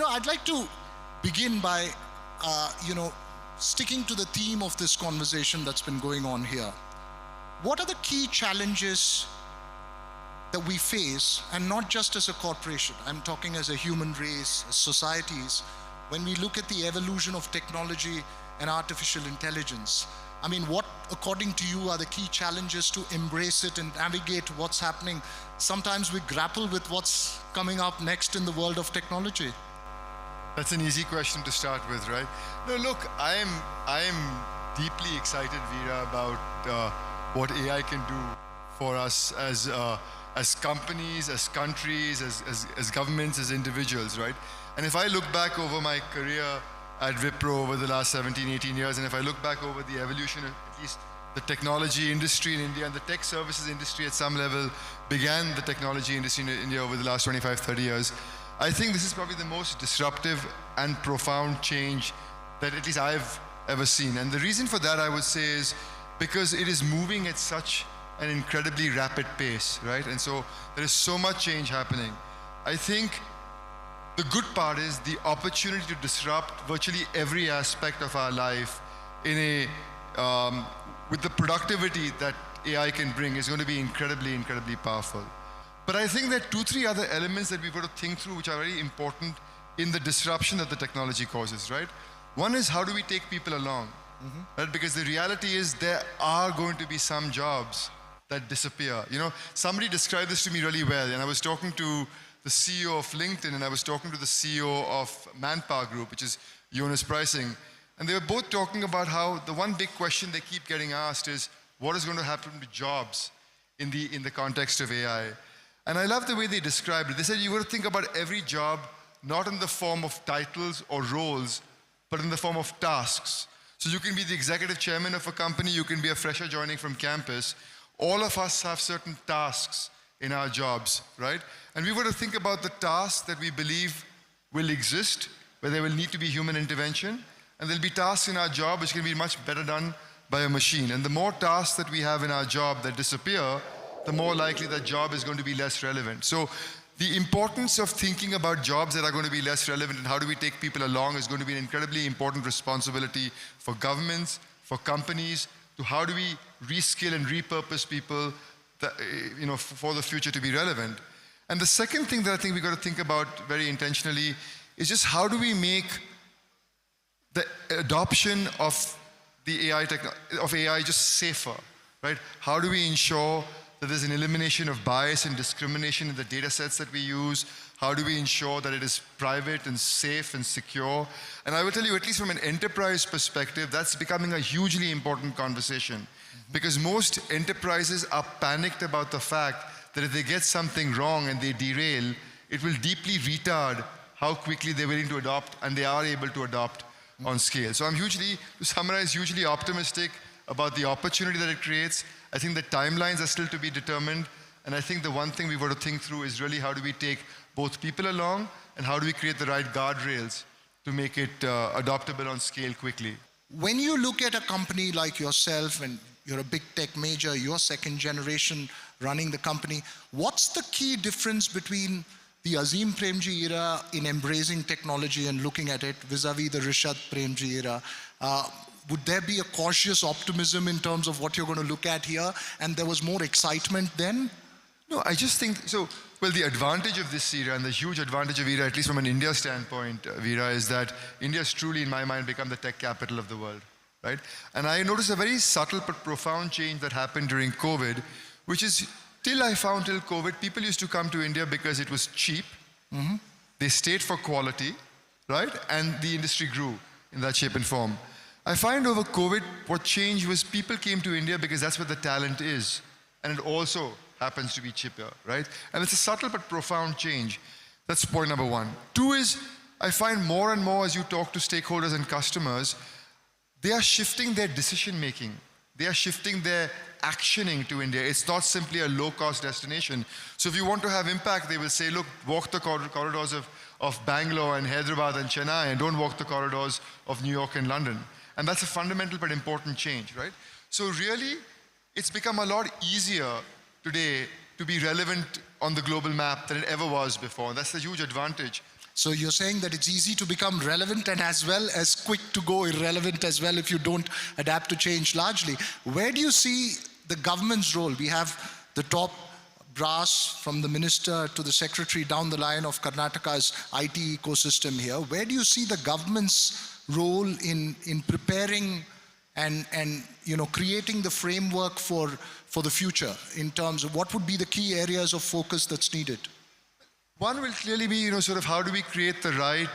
I'd like to begin by, sticking to the theme of this conversation that's been going on here. What are the key challenges that we face, and not just as a corporation, I'm talking as a human race, as societies, when we look at the evolution of technology and artificial intelligence? I mean, what, according to you, are the key challenges to embrace it and navigate what's happening? Sometimes we grapple with what's coming up next in the world of technology. That's an easy question to start with, right? No, look, I am deeply excited, Veera, about what AI can do for us as companies, as countries, as governments, as individuals, right? And if I look back over my career at Wipro over the last 17, 18 years, and if I look back over the evolution of at least the technology industry in India, and the tech services industry at some level began the technology industry in India over the last 25, 30 years, I think this is probably the most disruptive and profound change that at least I've ever seen. And the reason for that, I would say, is because it is moving at such an incredibly rapid pace, right? And so there is so much change happening. I think the good part is the opportunity to disrupt virtually every aspect of our life in with the productivity that AI can bring is going to be incredibly, incredibly powerful. But I think there are 2-3 other elements that we've got to think through which are very important in the disruption that the technology causes, right? One is, how do we take people along? Right? Because the reality is there are going to be some jobs that disappear. Somebody described this to me really well, and I was talking to the CEO of LinkedIn, and I was talking to the CEO of Manpower Group, which is Jonas Pricing, and they were both talking about how the one big question they keep getting asked is, what is going to happen to jobs in the context of AI? And I love the way they described it. They said, you've got to think about every job not in the form of titles or roles, but in the form of tasks. So you can be the executive chairman of a company, you can be a fresher joining from campus. All of us have certain tasks in our jobs, right? And we've got to think about the tasks that we believe will exist, where there will need to be human intervention, and there'll be tasks in our job which can be much better done by a machine. And the more tasks that we have in our job that disappear, the more likely that job is going to be less relevant. So the importance of thinking about jobs that are going to be less relevant and how do we take people along is going to be an incredibly important responsibility for governments, for companies, to how do we reskill and repurpose people that, for the future to be relevant. And the second thing that I think we've got to think about very intentionally is just how do we make the adoption of the AI just safer, right? How do we ensure that there's an elimination of bias and discrimination in the data sets that we use? How do we ensure that it is private and safe and secure? And I will tell you, at least from an enterprise perspective, that's becoming a hugely important conversation, because most enterprises are panicked about the fact that if they get something wrong and they derail, it will deeply retard how quickly they're willing to adopt, and they are able to adopt on scale. So I'm hugely optimistic about the opportunity that it creates. I think the timelines are still to be determined. And I think the one thing we've got to think through is really how do we take both people along and how do we create the right guardrails to make it adoptable on scale quickly. When you look at a company like yourself, and you're a big tech major, you're second generation running the company, what's the key difference between the Azim Premji era in embracing technology and looking at it vis-a-vis the Rishad Premji era? Would there be a cautious optimism in terms of what you're going to look at here, and there was more excitement then? No, I just think, so, well, the advantage of this era and the huge advantage of era, at least from an India standpoint, Veera, is that India has truly, in my mind, become the tech capital of the world, right? And I noticed a very subtle but profound change that happened during COVID, which is, till COVID, people used to come to India because it was cheap. They stayed for quality, right? And the industry grew in that shape and form. I find over COVID, what changed was people came to India because that's where the talent is. And it also happens to be cheaper, right? And it's a subtle but profound change. That's point number one. Two is, I find more and more as you talk to stakeholders and customers, they are shifting their decision making. They are shifting their actioning to India. It's not simply a low-cost destination. So if you want to have impact, they will say, look, walk the corridors of Bangalore and Hyderabad and Chennai, and don't walk the corridors of New York and London. And that's a fundamental but important change, right? So really, it's become a lot easier today to be relevant on the global map than it ever was before. And that's a huge advantage. So you're saying that it's easy to become relevant and as well as quick to go irrelevant as well if you don't adapt to change largely. Where do you see the government's role? We have the top brass from the minister to the secretary down the line of Karnataka's IT ecosystem here. Where do you see the government's role in preparing and creating the framework for the future in terms of what would be the key areas of focus that's needed? One will clearly be, sort of how do we create the right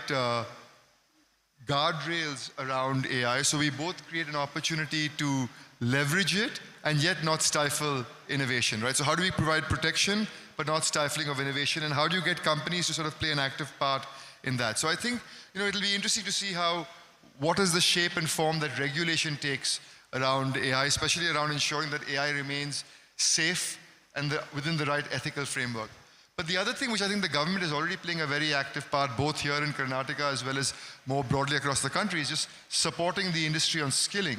guardrails around AI so we both create an opportunity to leverage it and yet not stifle innovation, right? So how do we provide protection but not stifling of innovation, and how do you get companies to sort of play an active part in that? So I think, it'll be interesting to see what is the shape and form that regulation takes around AI, especially around ensuring that AI remains safe and within the right ethical framework. But the other thing which I think the government is already playing a very active part, both here in Karnataka as well as more broadly across the country, is just supporting the industry on skilling.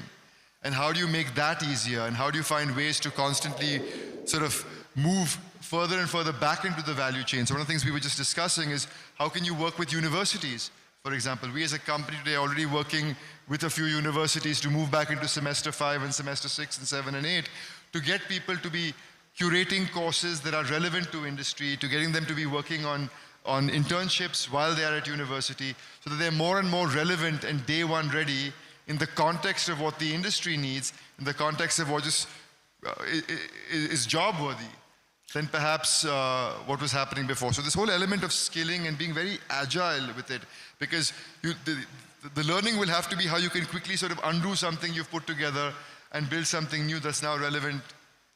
And how do you make that easier? And how do you find ways to constantly sort of move further and further back into the value chain? So one of the things we were just discussing is how can you work with universities? For example, we as a company today are already working with a few universities to move back into semester 5 and semester 6 and 7 and 8 to get people to be curating courses that are relevant to industry, to getting them to be working on internships while they are at university, so that they're more and more relevant and day one ready in the context of what the industry needs, in the context of what is job worthy, than perhaps what was happening before. So this whole element of skilling and being very agile with it, because the learning will have to be how you can quickly sort of undo something you've put together and build something new that's now relevant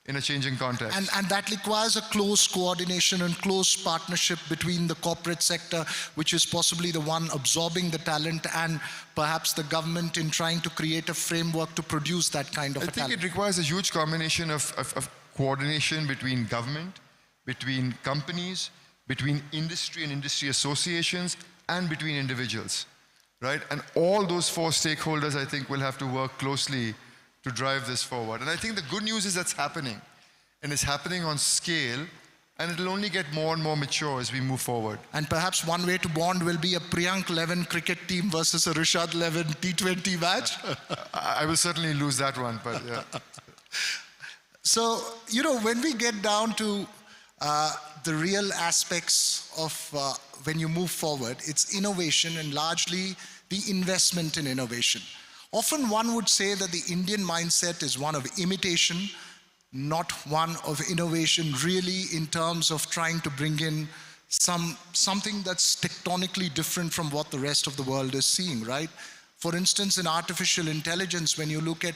in a changing context. And that requires a close coordination and close partnership between the corporate sector, which is possibly the one absorbing the talent, and perhaps the government in trying to create a framework to produce that kind of a talent. I think it requires a huge combination of coordination between government, between companies, between industry and industry associations, and between individuals, right? And all those four stakeholders, I think, will have to work closely to drive this forward. And I think the good news is that's happening. And it's happening on scale, and it'll only get more and more mature as we move forward. And perhaps one way to bond will be a Priyank 11 cricket team versus a Rishad 11 T20 match. I will certainly lose that one, but yeah. So, when we get down to the real aspects of when you move forward, it's innovation and largely the investment in innovation. Often one would say that the Indian mindset is one of imitation, not one of innovation, really, in terms of trying to bring in something that's tectonically different from what the rest of the world is seeing, right? For instance, in artificial intelligence, when you look at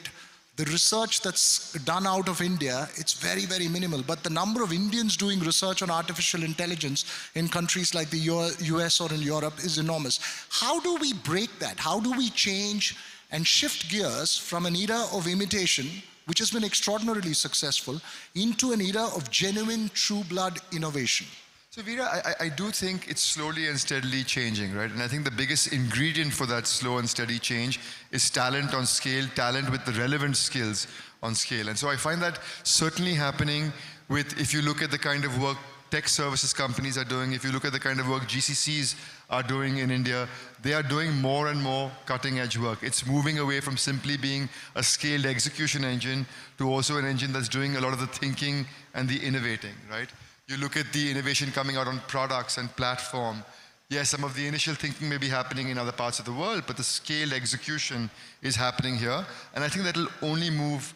the research that's done out of India, it's very, very minimal. But the number of Indians doing research on artificial intelligence in countries like the US or in Europe is enormous. How do we break that? How do we change and shift gears from an era of imitation, which has been extraordinarily successful, into an era of genuine, true-blood innovation? So Veera, I do think it's slowly and steadily changing, right? And I think the biggest ingredient for that slow and steady change is talent on scale, talent with the relevant skills on scale. And so I find that certainly happening with, if you look at the kind of work tech services companies are doing, if you look at the kind of work GCCs are doing in India, they are doing more and more cutting edge work. It's moving away from simply being a scaled execution engine to also an engine that's doing a lot of the thinking and the innovating, right? You look at the innovation coming out on products and platform. Yes, some of the initial thinking may be happening in other parts of the world, but the scaled execution is happening here. And I think that'll only move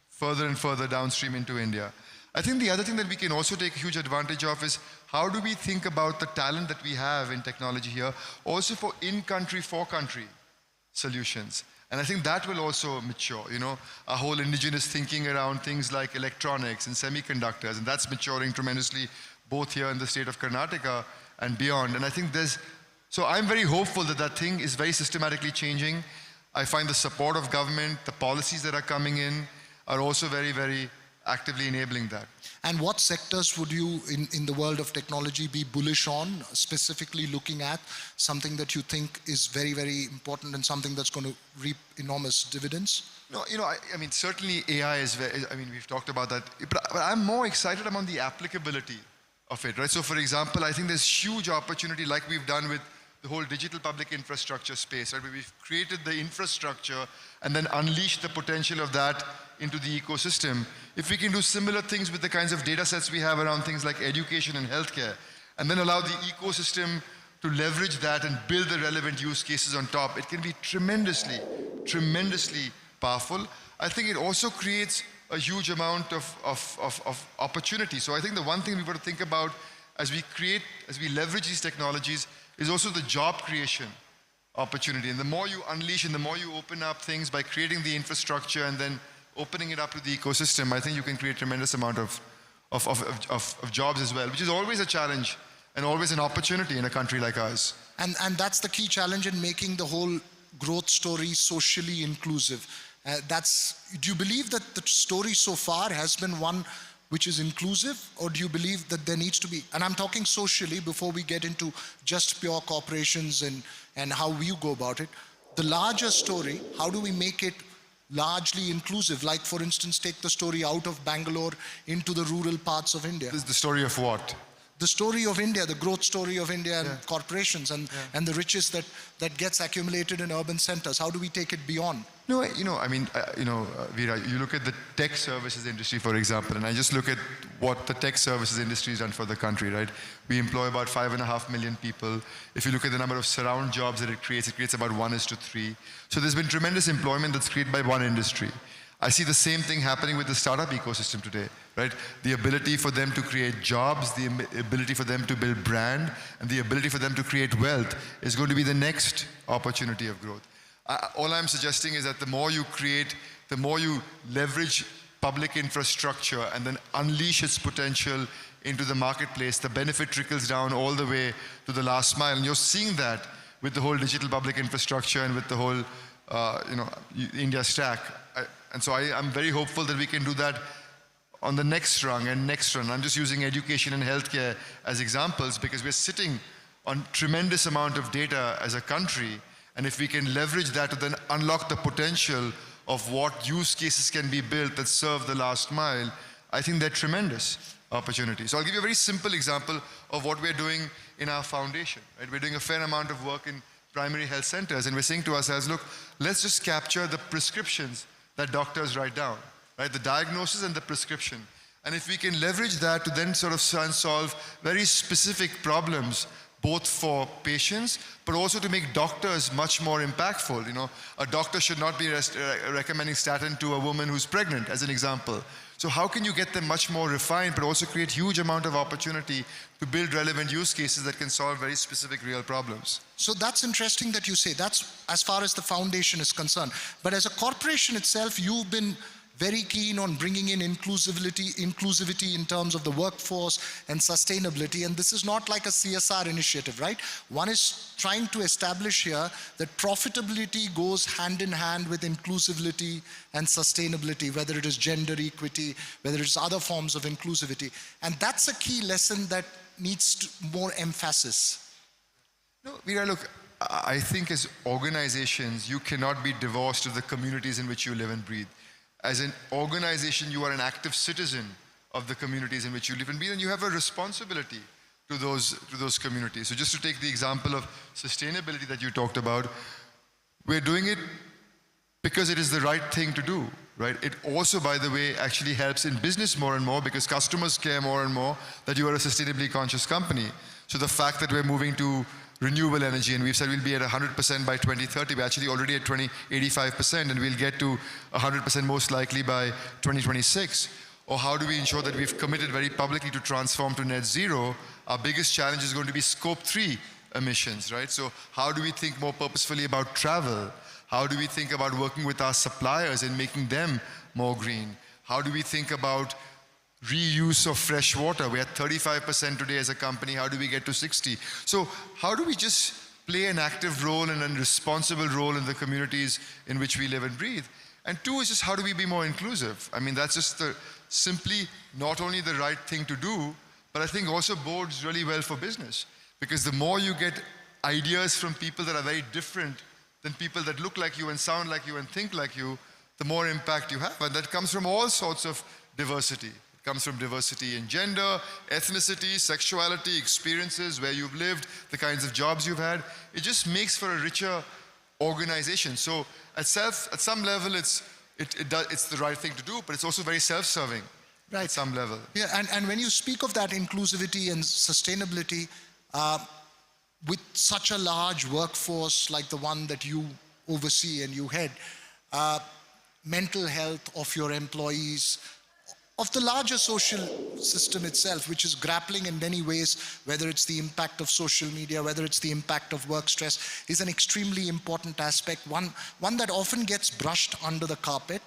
further and further downstream into India. I think the other thing that we can also take a huge advantage of is how do we think about the talent that we have in technology here, also for in-country, for-country solutions. And I think that will also mature, a whole indigenous thinking around things like electronics and semiconductors, and that's maturing tremendously both here in the state of Karnataka and beyond. And I think so I'm very hopeful that that thing is very systematically changing. I find the support of government, the policies that are coming in are also very, very actively enabling that. And what sectors would you, in the world of technology, be bullish on, specifically looking at something that you think is very, very important and something that's going to reap enormous dividends? No, I mean, certainly AI is very, we've talked about that, but I'm more excited about the applicability of it, right? So for example, I think there's huge opportunity, like we've done with the whole digital public infrastructure space, right? Where we've created the infrastructure and then unleashed the potential of that into the ecosystem. If we can do similar things with the kinds of data sets we have around things like education and healthcare, and then allow the ecosystem to leverage that and build the relevant use cases on top, it can be tremendously, tremendously powerful. I think it also creates a huge amount of opportunity. So I think the one thing we've got to think about as we leverage these technologies is also the job creation opportunity. And the more you unleash and the more you open up things by creating the infrastructure and then opening it up to the ecosystem, I think you can create a tremendous amount of jobs as well, which is always a challenge and always an opportunity in a country like ours. And that's the key challenge in making the whole growth story socially inclusive. Do you believe that the story so far has been one which is inclusive, or do you believe that there needs to be, and I'm talking socially before we get into just pure corporations and how you go about it, the larger story, how do we make it largely inclusive? Like, for instance, take the story out of Bangalore into the rural parts of India. This is the story of what? The story of India, the growth story of India and corporations and the riches that gets accumulated in urban centers. How do we take it beyond? No, Veera, you look at the tech services industry, for example, and I just look at what the tech services industry has done for the country, right? We employ about 5.5 million people. If you look at the number of surround jobs that it creates about 1:3. So there's been tremendous employment that's created by one industry. I see the same thing happening with the startup ecosystem today, right? The ability for them to create jobs, the ability for them to build brand, and the ability for them to create wealth is going to be the next opportunity of growth. All I'm suggesting is that the more you create, the more you leverage public infrastructure and then unleash its potential into the marketplace, the benefit trickles down all the way to the last mile. And you're seeing that with the whole digital public infrastructure and with the whole India stack. And so I'm very hopeful that we can do that on the next rung and next run. I'm just using education and healthcare as examples because we're sitting on tremendous amount of data as a country. And if we can leverage that to then unlock the potential of what use cases can be built that serve the last mile, I think they're tremendous opportunities. So I'll give you a very simple example of what we're doing in our foundation. Right? We're doing a fair amount of work in primary health centers, and we're saying to ourselves, look, let's just capture the prescriptions that doctors write down, right? The diagnosis and the prescription. And if we can leverage that to then sort of solve very specific problems, both for patients, but also to make doctors much more impactful. You know, a doctor should not be recommending statin to a woman who's pregnant, as an example. So how can you get them much more refined, but also create huge amount of opportunity to build relevant use cases that can solve very specific real problems? So that's interesting that you say. That's as far as the foundation is concerned. But as a corporation itself, you've been very keen on bringing in inclusivity in terms of the workforce and sustainability. And this is not like a CSR initiative, right? One is trying to establish here that profitability goes hand in hand with inclusivity and sustainability, whether it is gender equity, whether it's other forms of inclusivity. And that's a key lesson that needs more emphasis. No, Veera, look, I think as organizations, you cannot be divorced of the communities in which you live and breathe. As an organization, you are an active citizen of the communities in which you live and breathe, and you have a responsibility to those communities. So just to take the example of sustainability that you talked about, we're doing it because it is the right thing to do, right? It also, by the way, actually helps in business more and more because customers care more and more that you are a sustainably conscious company. So the fact that we're moving to renewable energy, and we've said we'll be at 100% by 2030. We're actually already at 85%, and we'll get to 100% most likely by 2026. Or how do we ensure that we've committed very publicly to transform to net zero? Our biggest challenge is going to be scope 3 emissions, right? So how do we think more purposefully about travel? How do we think about working with our suppliers and making them more green? How do we think about reuse of fresh water? We're at 35% today as a company. How do we get to 60? So how do we just play an active role and a responsible role in the communities in which we live and breathe? And two is just how do we be more inclusive? I mean, that's just simply not only the right thing to do, but I think also bodes really well for business. Because the more you get ideas from people that are very different than people that look like you and sound like you and think like you, the more impact you have. And that comes from all sorts of diversity. It It comes from diversity in gender, ethnicity, sexuality, experiences, where you've lived, the kinds of jobs you've had. It just makes for a richer organization. So at some level, it's the right thing to do, but it's also very self-serving. Right. At some level. Yeah, and when you speak of that inclusivity and sustainability, with such a large workforce like the one that you oversee and you head, mental health of your employees, of the larger social system itself, which is grappling in many ways, whether it's the impact of social media, whether it's the impact of work stress, is an extremely important aspect, one that often gets brushed under the carpet.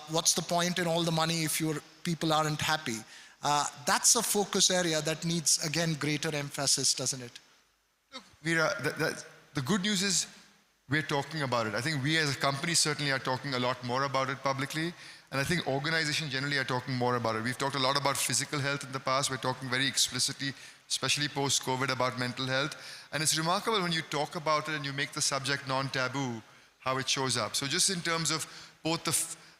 What's the point in all the money if your people aren't happy? That's a focus area that needs, again, greater emphasis, doesn't it? Look, Veera, the good news is we're talking about it. I think we as a company certainly are talking a lot more about it publicly. And I think organizations generally are talking more about it. We've talked a lot about physical health in the past. We're talking very explicitly, especially post-COVID, about mental health. And it's remarkable when you talk about it and you make the subject non-taboo, how it shows up. So just in terms of both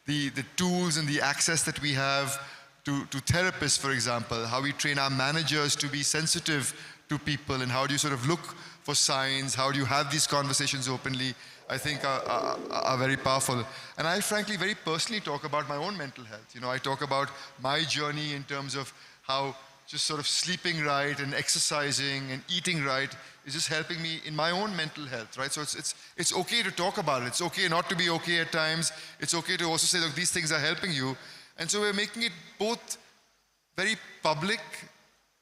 the tools and the access that we have to therapists, for example, how we train our managers to be sensitive to people, and how do you sort of look for signs, how do you have these conversations openly, I think are very powerful. And I frankly very personally talk about my own mental health. You know, I talk about my journey in terms of how just sort of sleeping right and exercising and eating right is just helping me in my own mental health, right? So it's okay to talk about it. It's okay not to be okay at times. It's okay to also say, look, these things are helping you. And so we're making it both very public,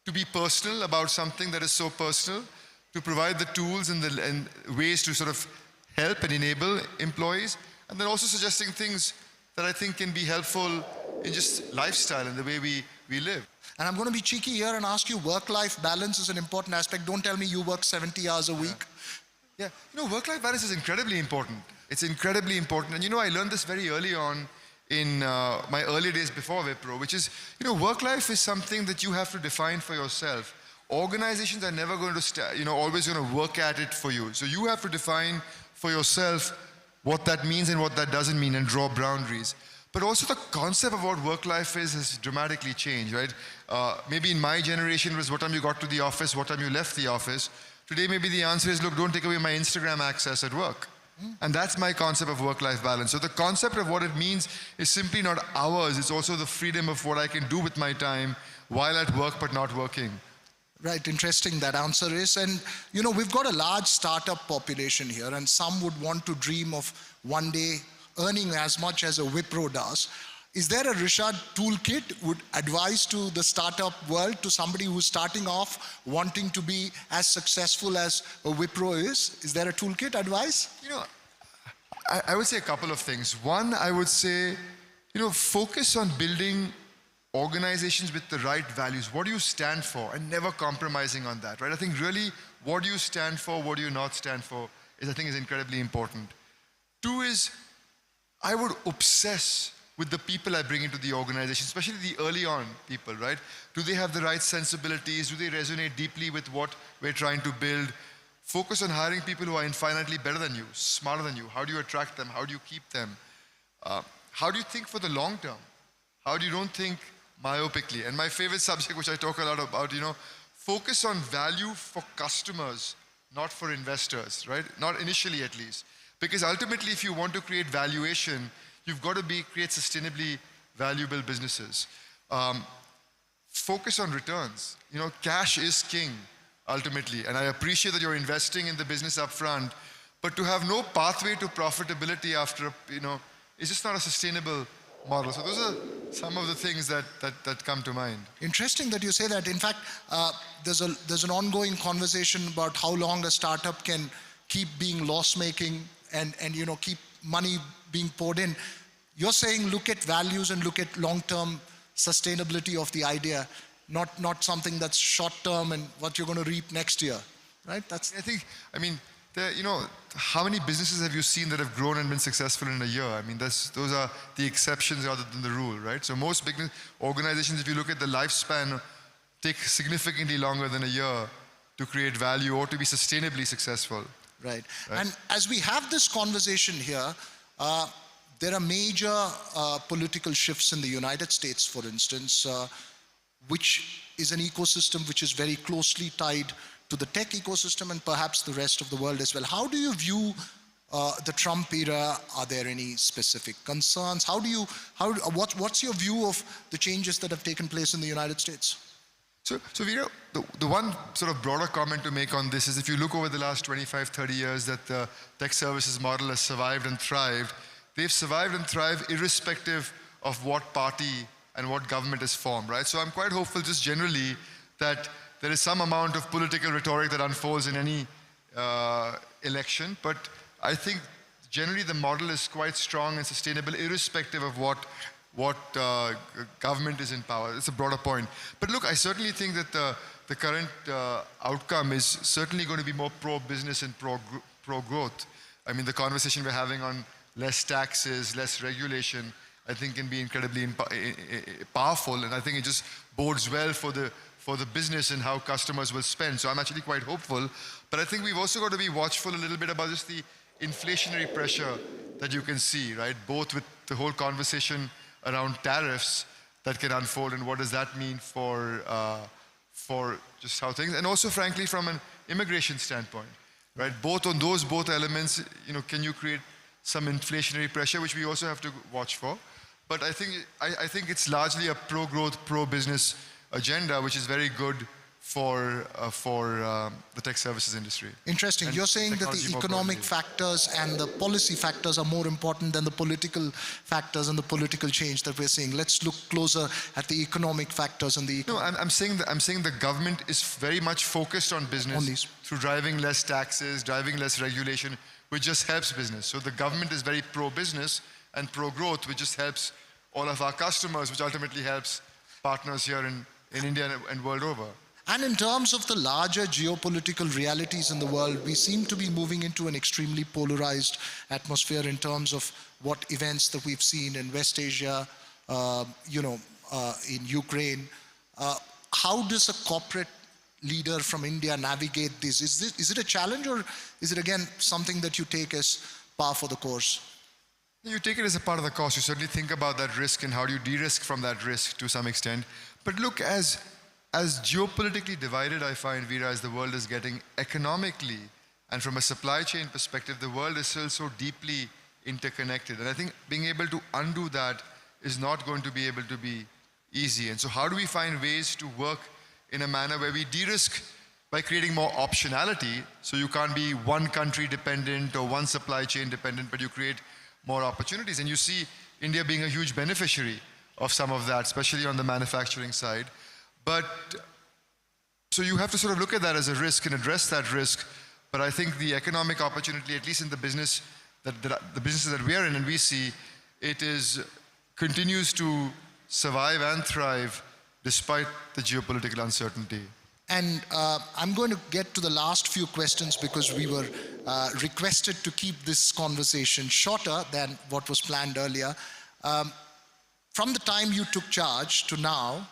to be personal about something that is so personal, to provide the tools and ways to sort of help and enable employees, and then also suggesting things that I think can be helpful in just lifestyle and the way we live. And I'm going to be cheeky here and ask you, work-life balance is an important aspect. Don't tell me you work 70 hours a week. Yeah, you know, work-life balance is incredibly important. It's incredibly important. And you know, I learned this very early on in my early days before Wipro, which is, you know, work-life is something that you have to define for yourself. Organizations are never going to, always going to work at it for you. So you have to define for yourself what that means and what that doesn't mean, and draw boundaries. But also the concept of what work-life is has dramatically changed, right? Maybe in my generation it was what time you got to the office, what time you left the office. Today maybe the answer is, look, don't take away my Instagram access at work. And that's my concept of work-life balance. So the concept of what it means is simply not ours, it's also the freedom of what I can do with my time while at work but not working. Right, interesting that answer is. And you know, we've got a large startup population here, and some would want to dream of one day earning as much as a Wipro does. Is there a Rishad toolkit would advise to the startup world, to somebody who's starting off wanting to be as successful as a Wipro is? Is there a toolkit advice? You know, I would say a couple of things. One, I would say, focus on building organizations with the right values. What do you stand for? And never compromising on that, right? I think really, what do you stand for, what do you not stand for, is incredibly important. Two is, I would obsess with the people I bring into the organization, especially the early on people, right? Do they have the right sensibilities? Do they resonate deeply with what we're trying to build? Focus on hiring people who are infinitely better than you, smarter than you. How do you attract them? How do you keep them? How do you think for the long term? How do you don't think myopically? And my favorite subject, which I talk a lot about, focus on value for customers, not for investors, right? Not initially at least. Because ultimately, if you want to create valuation, you've got to create sustainably valuable businesses. Focus on returns. Cash is king, ultimately. And I appreciate that you're investing in the business up front, but to have no pathway to profitability after, is just not a sustainable model. So those are some of the things that come to mind. Interesting that you say that. In fact, there's an ongoing conversation about how long a startup can keep being loss-making and keep money being poured in. You're saying look at values and look at long-term sustainability of the idea, not something that's short-term and what you're going to reap next year, right? How many businesses have you seen that have grown and been successful in a year? Those are the exceptions rather than the rule, right? So most big organizations, if you look at the lifespan, take significantly longer than a year to create value or to be sustainably successful. Right. And as we have this conversation here, there are major political shifts in the United States, for instance, which is an ecosystem which is very closely tied to the tech ecosystem and perhaps the rest of the world as well. How do you view the Trump era? Are there any specific concerns? What's your view of the changes that have taken place in the United States? So Veera, the one sort of broader comment to make on this is if you look over the last 25, 30 years that the tech services model has survived and thrived, they've survived and thrived irrespective of what party and what government is formed, right? So I'm quite hopeful just generally that there is some amount of political rhetoric that unfolds in any election, but I think generally the model is quite strong and sustainable irrespective of what government is in power. It's a broader point. But look, I certainly think that the current outcome is certainly going to be more pro-business and pro-growth. I mean, the conversation we're having on less taxes, less regulation, I think can be incredibly powerful, and I think it just bodes well for the business and how customers will spend. So I'm actually quite hopeful. But I think we've also got to be watchful a little bit about just the inflationary pressure that you can see, right? Both with the whole conversation around tariffs that can unfold and what does that mean for just how things, and also frankly from an immigration standpoint, right? Both elements, can you create some inflationary pressure, which we also have to watch for. But I think it's largely a pro-growth, pro-business agenda, which is very good for the tech services industry. Interesting. You're saying that the economic factors and the policy factors are more important than the political factors and the political change that we're seeing. Let's look closer at the economic factors and the. No, I'm saying the government is very much focused on business through driving less taxes, driving less regulation, which just helps business. So the government is very pro-business and pro-growth, which just helps all of our customers, which ultimately helps partners here in India and world over. And in terms of the larger geopolitical realities in the world, we seem to be moving into an extremely polarized atmosphere in terms of what events that we've seen in West Asia, in Ukraine. How does a corporate leader from India navigate this? Is it a challenge, or is it again something that you take as par for the course? You take it as a part of the course. You certainly think about that risk and how do you de-risk from that risk to some extent. But look, as geopolitically divided I find, Veera, as the world is getting economically and from a supply chain perspective, the world is still so deeply interconnected. And I think being able to undo that is not going to be able to be easy. And so how do we find ways to work in a manner where we de-risk by creating more optionality, so you can't be one country dependent or one supply chain dependent, but you create more opportunities. And you see India being a huge beneficiary of some of that, especially on the manufacturing side. But so you have to sort of look at that as a risk and address that risk. But I think the economic opportunity, at least in the businesses that we are in and we see, continues to survive and thrive despite the geopolitical uncertainty. And I'm going to get to the last few questions because we were requested to keep this conversation shorter than what was planned earlier. From the time you took charge to now,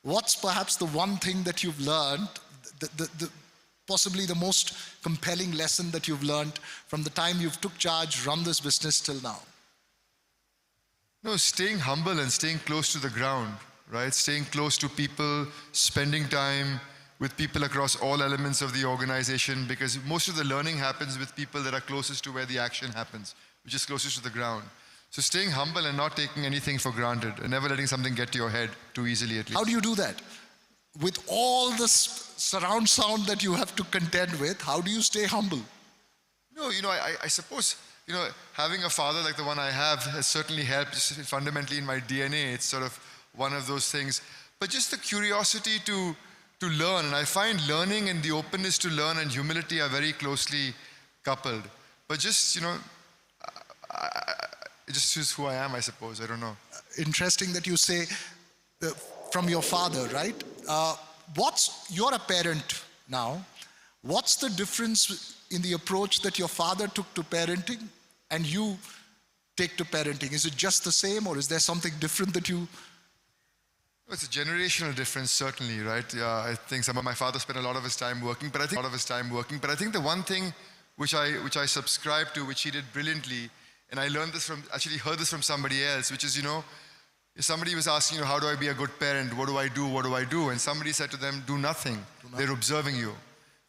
what's perhaps the one thing that you've learned, possibly the most compelling lesson that you've learned from the time you've took charge, run this business till now? No, staying humble and staying close to the ground, right? Staying close to people, spending time with people across all elements of the organization, because most of the learning happens with people that are closest to where the action happens, which is closest to the ground. So staying humble and not taking anything for granted and never letting something get to your head too easily, at least. How do you do that? With all the surround sound that you have to contend with, how do you stay humble? No, I suppose, having a father like the one I have has certainly helped. Just fundamentally in my DNA, it's sort of one of those things. But just the curiosity to learn, and I find learning and the openness to learn and humility are very closely coupled. But just, it just is who I am, I suppose. I don't know. Interesting that you say from your father, right? You're a parent now. What's the difference in the approach that your father took to parenting and you take to parenting? Is it just the same, or is there something different that you... It's a generational difference, certainly, right? I think my father spent a lot of his time working, but I think the one thing which I subscribe to, which he did brilliantly, And I learned this actually heard this from somebody else, which is, if somebody was asking, how do I be a good parent? What do I do? What do I do? And somebody said to them, do nothing. They're observing you,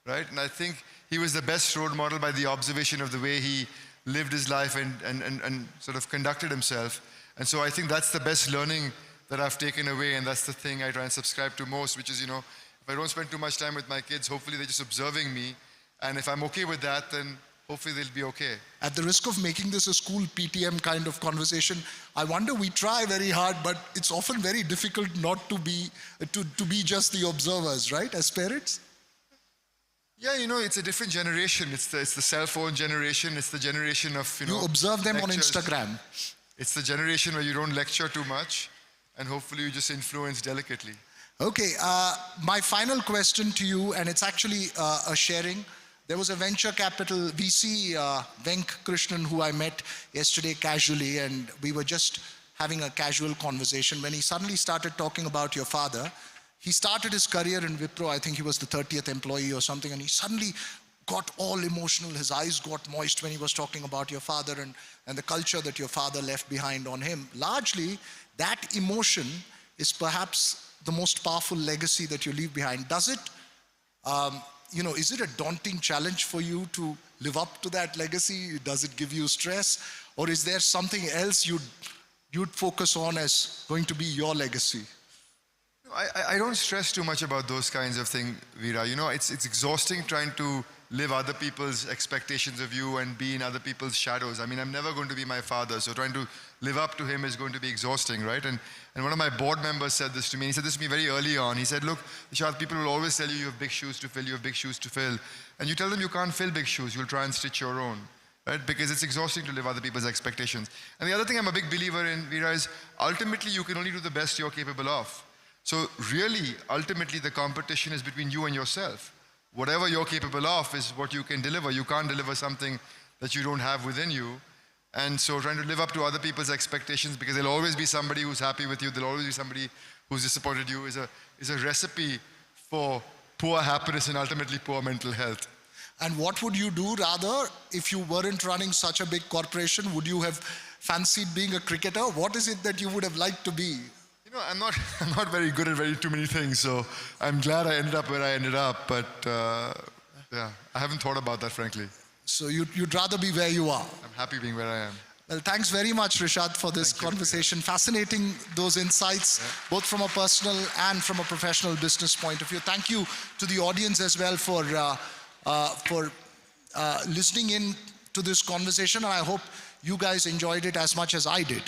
right? And I think he was the best role model by the observation of the way he lived his life and sort of conducted himself. And so I think that's the best learning that I've taken away, and that's the thing I try and subscribe to most, which is, if I don't spend too much time with my kids, hopefully they're just observing me. And if I'm okay with that, then hopefully they'll be okay. At the risk of making this a school PTM kind of conversation, I wonder, we try very hard, but it's often very difficult not to be just the observers, right, as parents? Yeah, it's a different generation. It's the cell phone generation. It's the generation of, You observe them lectures. on Instagram. It's the generation where you don't lecture too much, and hopefully you just influence delicately. Okay, my final question to you, and it's actually a sharing. There was a venture capital VC, Venk Krishnan, who I met yesterday casually, and we were just having a casual conversation when he suddenly started talking about your father. He started his career in Wipro. I think he was the 30th employee or something, and he suddenly got all emotional. His eyes got moist when he was talking about your father and the culture that your father left behind on him. Largely, that emotion is perhaps the most powerful legacy that you leave behind. Does it, is it a daunting challenge for you to live up to that legacy? Does it give you stress? Or is there something else you'd focus on as going to be your legacy? I don't stress too much about those kinds of things, Veera. It's exhausting trying to live other people's expectations of you and be in other people's shadows. I mean, I'm never going to be my father, so trying to live up to him is going to be exhausting, right? And one of my board members said this to me. He said this to me very early on. He said, look, Rishad, people will always tell you have big shoes to fill, you have big shoes to fill. And you tell them you can't fill big shoes, you'll try and stitch your own, right? Because it's exhausting to live other people's expectations. And the other thing I'm a big believer in, Veera, is ultimately you can only do the best you're capable of. So really, ultimately, the competition is between you and yourself. Whatever you're capable of is what you can deliver. You can't deliver something that you don't have within you. And so trying to live up to other people's expectations, because there'll always be somebody who's happy with you, there'll always be somebody who's disappointed you, is a recipe for poor happiness and ultimately poor mental health. And what would you do rather if you weren't running such a big corporation? Would you have fancied being a cricketer? What is it that you would have liked to be? I'm not very good at too many things, so I'm glad I ended up where I ended up, but yeah, I haven't thought about that, frankly. So you'd rather be where you are? I'm happy being where I am. Well, thanks very much, Rishad, for this conversation. Fascinating, those insights, both from a personal and from a professional business point of view. Thank you to the audience as well for listening in to this conversation, and I hope you guys enjoyed it as much as I did.